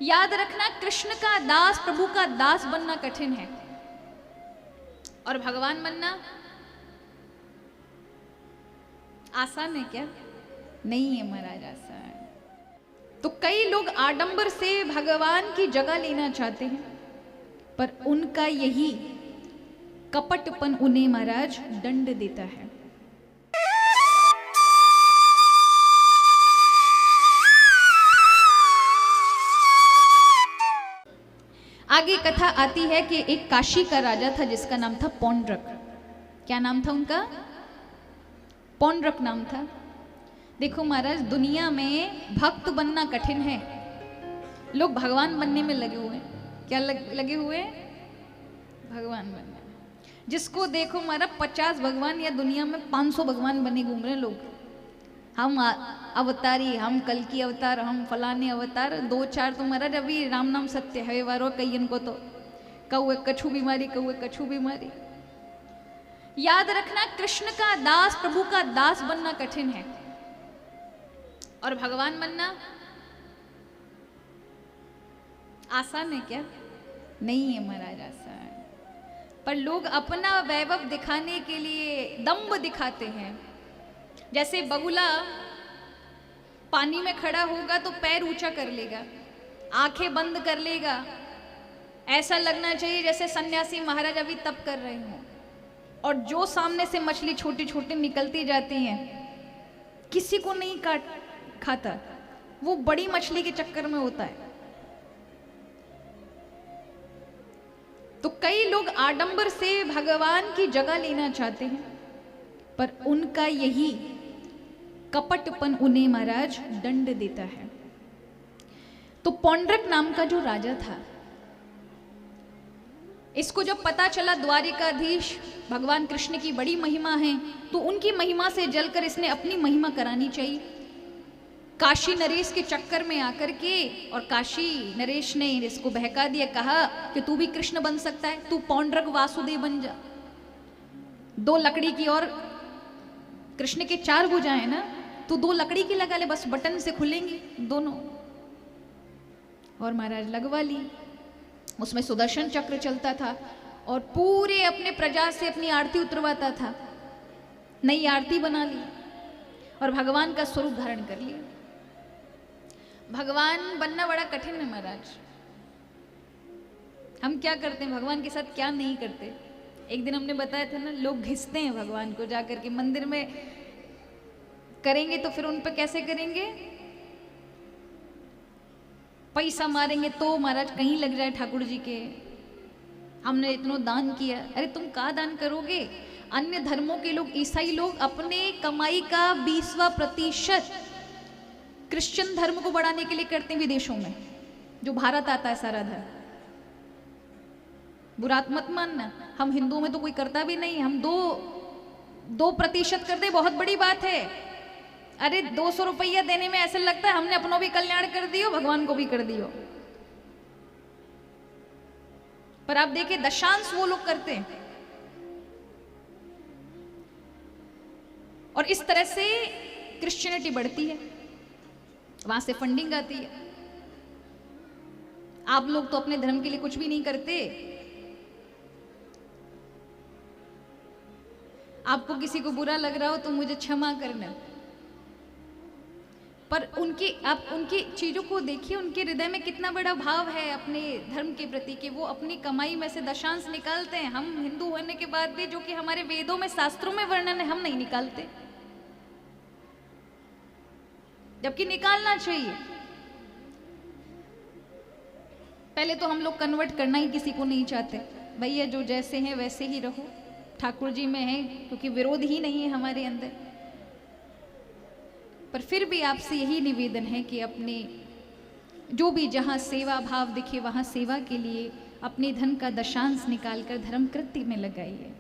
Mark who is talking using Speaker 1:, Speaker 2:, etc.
Speaker 1: याद रखना, कृष्ण का दास, प्रभु का दास बनना कठिन है और भगवान बनना आसान है क्या? नहीं है महाराज, आसान। तो कई लोग आडंबर से भगवान की जगह लेना चाहते हैं, पर उनका यही कपटपन उन्हें महाराज दंड देता है। आगे कथा आती है कि एक काशी का राजा था जिसका नाम था पौंड्रक। क्या नाम था उनका? पौंड्रक नाम था। देखो महाराज, दुनिया में भक्त बनना कठिन है, लोग भगवान बनने में लगे हुए हैं। क्या लगे हुए हैं? भगवान बनने में। जिसको देखो महाराज 50 भगवान या दुनिया में 500 भगवान बने घूम रहे हैं लोग। हम अवतारी, हम कल की अवतार, हम फलाने अवतार, 2-4 तो महाराज अभी राम नाम सत्य है वारो कई इनको तो कौए कछू बीमारी, कौए कछू बीमारी। याद रखना, कृष्ण का दास, प्रभु का दास बनना कठिन है और भगवान बनना आसान है क्या? नहीं है महाराज, आसान। पर लोग अपना वैभव दिखाने के लिए दंभ दिखाते हैं। जैसे बगुला पानी में खड़ा होगा तो पैर ऊंचा कर लेगा, आंखें बंद कर लेगा, ऐसा लगना चाहिए जैसे सन्यासी महाराज अभी तप कर रहे हों। और जो सामने से मछली छोटी छोटी निकलती जाती हैं, किसी को नहीं खाता, वो बड़ी मछली के चक्कर में होता है। तो कई लोग आडंबर से भगवान की जगह लेना चाहते हैं, पर उनका यही कपटपन उन्हें महाराज दंड देता है। तो पौंड्रक नाम का जो राजा था, इसको जब पता चला द्वारिकाधीश भगवान कृष्ण की बड़ी महिमा है, तो उनकी महिमा से जलकर इसने अपनी महिमा करानी चाहिए। काशी नरेश के चक्कर में आकर के, और काशी नरेश ने इसको बहका दिया, कहा कि तू भी कृष्ण बन सकता है, तू पौंड्रक वासुदेव बन जा। 2 लकड़ी की, और कृष्ण के 4 भुजाएं ना, तो 2 लकड़ी की लगा ले, बस बटन से खुलेंगी दोनों। और महाराज लगवा ली। उसमें सुदर्शन चक्र चलता था और पूरे अपने प्रजा से अपनी आरती उतरवाता था। नई आरती बना ली और भगवान का स्वरूप धारण कर लिया। भगवान बनना बड़ा कठिन है महाराज। हम क्या करते हैं भगवान के साथ, क्या नहीं करते। एक दिन हमने बताया था ना, लोग घिसते हैं भगवान को, जाकर के मंदिर में करेंगे तो फिर उन पर कैसे करेंगे? पैसा मारेंगे तो महाराज कहीं लग जाए ठाकुर जी के, हमने इतना दान किया। अरे तुम का दान करोगे? अन्य धर्मों के लोग, ईसाई लोग अपने कमाई का 20% क्रिश्चियन धर्म को बढ़ाने के लिए करते हैं विदेशों में, जो भारत आता है सारा धर्म। बुरा मत मानना, हम हिंदुओं में तो कोई करता भी नहीं। हम 2% कर दे, बहुत बड़ी बात है। अरे 200 रुपया देने में ऐसा लगता है हमने अपनों भी कल्याण कर दियो, भगवान को भी कर दियो। पर आप देखिए दशांश वो लोग करते हैं। और इस तरह से क्रिश्चियनिटी बढ़ती है, वहां से फंडिंग आती है। आप लोग तो अपने धर्म के लिए कुछ भी नहीं करते। आपको किसी को बुरा लग रहा हो तो मुझे क्षमा करना, पर आप उनकी चीजों को देखिए, उनके हृदय में कितना बड़ा भाव है अपने धर्म के प्रति, कि वो अपनी कमाई में से दशांश निकालते हैं। हम हिंदू होने के बाद भी, जो कि हमारे वेदों में, शास्त्रों में वर्णन है, हम नहीं निकालते, जबकि निकालना चाहिए। पहले तो हम लोग कन्वर्ट करना ही किसी को नहीं चाहते। भैया जो जैसे हैं वैसे ही रहो, ठाकुर जी में है, क्योंकि विरोध ही नहीं है हमारे अंदर। पर फिर भी आपसे यही निवेदन है कि अपने जो भी जहाँ सेवा भाव दिखे वहाँ सेवा के लिए अपने धन का दशांश निकालकर धर्म कृत्य में लगाइए।